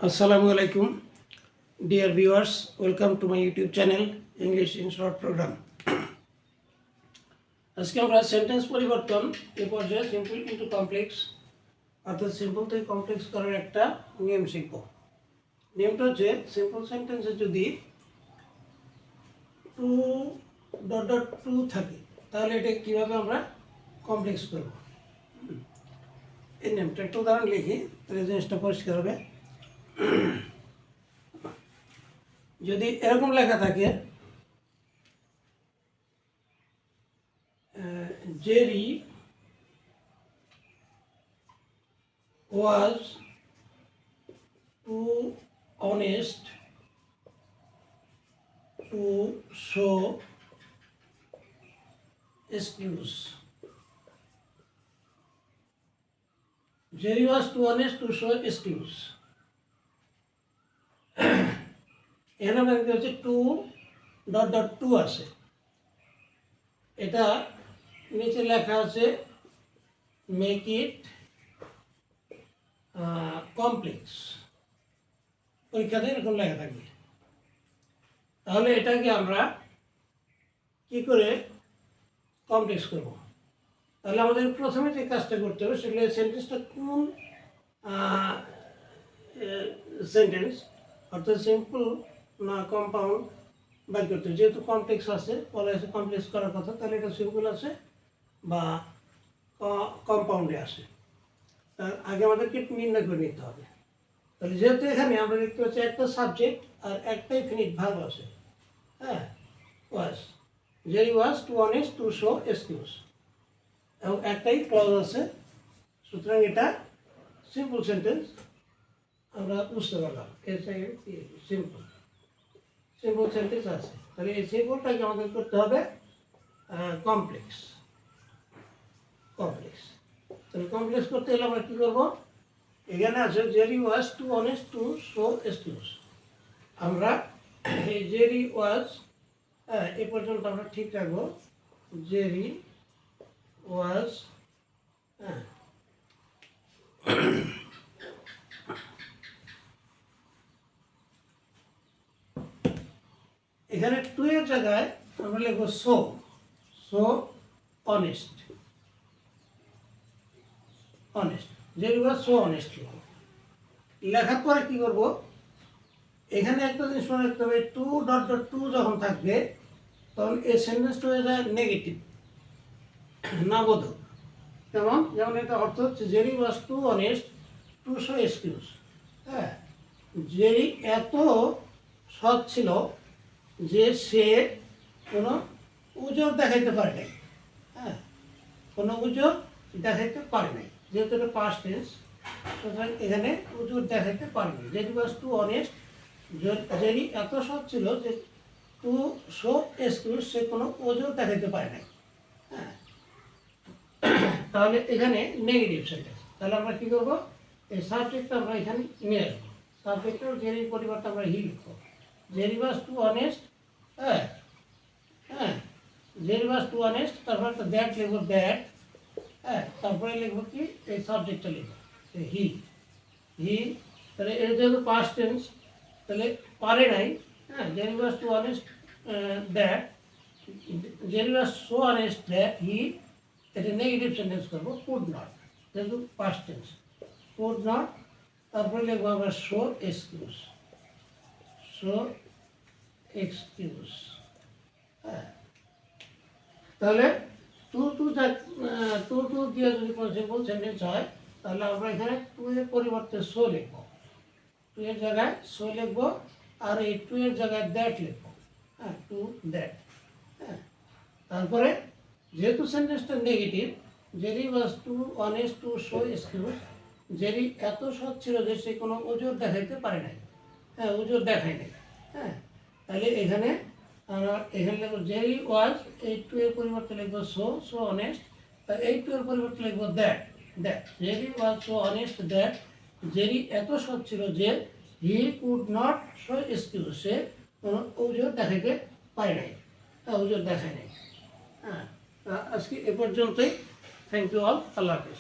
Assalamu alaikum, dear viewers. Welcome to my YouTube channel, English in Short Program. আজকে আমরা sentence পরিবর্তন এই পর্যায়ে সিম্পল ইনটু কমপ্লেক্স অর্থাৎ সিম্পল থেকে কমপ্লেক্স করার একটা নিয়ম শিখব। নিয়মটা হচ্ছে সিম্পল সেন্টেন্সে যদি 2.2 থাকে তাহলে এটা কিভাবে আমরা কমপ্লেক্স করব। এই নিয়মটা একটা উদাহরণ লিখি তাহলে জিনিসটা পরিষ্কার হবে। যদি এরকম লেখা থাকে Jerry was too honest to show excuse. Jerry was too honest to show excuse. এখানে আমরা দেখতে পাচ্ছি 2.2 আছে, এটা নিচে লেখা আছে মেক ইট কমপ্লেক্স। পরীক্ষাতে এরকম লেখা থাকবে। তাহলে এটাকে আমরা কি করে কমপ্লেক্স করব? তাহলে আমাদের প্রথমে যে কাজটা করতে হবে সেগুলো সেন্টেন্সটা কোন সেন্টেন্স অর্থাৎ সিম্পল না কম্পাউন্ড বাই করতে হবে। যেহেতু কমপ্লেক্স আছে, বলা আছে কমপ্লেক্স করার কথা, তাহলে এটা সিম্পল আছে বা কম্পাউন্ডে আসে। তার আগে আমাদেরকে নির্ণয় করে নিতে হবে। তাহলে যেহেতু এখানে আমরা দেখতে পাচ্ছি একটা সাবজেক্ট আর একটাই ফিনিট ভার্ব আছে, হ্যাঁ, was. Jerry was too honest to show excuse, এবং একটাই ক্লজ আছে। সুতরাং এটা সিম্পল সেন্টেন্স আমরা বুঝতে পারলাম। সিম্পল সিম্পল সেন্টেন্স আছে। তাহলে এই সিম্পলটাকে আমাদের করতে হবে কমপ্লেক্স। তাহলে কমপ্লেক্স করতে গেলে আমরা কী করবো? এখানে আছে Jerry was too honest to show excuse. আমরা এই জেরি ওয়াজ এ পর্যন্ত আমরা ঠিক রাখবো। জেরি ওয়াজ এখানে 2 এর জায়গায় আমরা লিখবো so honest. Jerry was so honest লেখার পরে কি করব? এখানে একটা জিনিস মনে রাখতে হবে, 2.2 যখন থাকবে তখন এই সেন্টেন্সটা হয়ে যায় নেগেটিভ, না বোধক। যেমন এটা অর্থ হচ্ছে Jerry was too honest to show excuse. হ্যাঁ, জেরি এত সৎ ছিল যে সে কোনো উজোর দেখাইতে পারে নাই। হ্যাঁ, কোনো উজোর দেখাইতে পারে নাই, যেহেতু এটা পাস্ট টেন্স, সুতরাং এখানে উজোর দেখাইতে পারে নাই। Jerry was too honest, Jerry এত সৎ ছিল যে টু শো এক্সকিউজ, সে কোনো উজোর দেখাইতে পারে নাই। হ্যাঁ, তাহলে এখানে নেগেটিভ সেন্টেন্স। তাহলে আমরা কী করবো? এই সাবজেক্টটা আমরা এখানে নিয়ে আসবো। সাবজেক্টের জেরির পরিবর্তে আমরা হি লিখবো। Jerry was too honest, Jerry was too honest, তারপর একটা দ্যাট লিখবো, দ্যাট, তারপরে লিখবো কি এই সাবজেক্টটা লিখবো হি। তাহলে এটা যেহেতু পাস্ট টেন্স, তাহলে পারে নাই। Jerry was too honest that, Jerry was so honest that he, এটা নেগেটিভ সেন্টেন্স করবো। কুড নট, যেহেতু পাস্ট টেন্স, কুড নট, তারপরে লিখবো আমরা শো এক্সকিউজ। তাহলে টু দিয়ে যদি কোনো সিম্পল সেন্টেন্স হয় তাহলে আমরা এখানে 2 এর পরিবর্তে শো লিখবো। 2 এর জায়গায় শো লিখবো, আর এই 2 এর জায়গায় দ্যাট লিখবো। To that. তারপরে যেহেতু সেন্টেন্সটা negative, Jerry was too honest to show excuse, Jerry এত সৎ ছিল যে সে কোনো ওজোর দেখাইতে পারে নাই। ওজোর দেখায় নাই। তাহলে এখানে লিখবো জেরি ওয়াজ, এই 2 এর পরিবর্তে লিখবো সো অনেস্ট, এই 2 এর পরিবর্তে লিখবো that. Jerry was so honest that, Jerry এত সৎ ছিল যে he could not show excuse, সে কোনো ওজোর দেখাইতে পারে নাই, ওজোর দেখায় নাই। আজকে এ পর্যন্তই। Thank you all. আল্লাহ হাফিজ।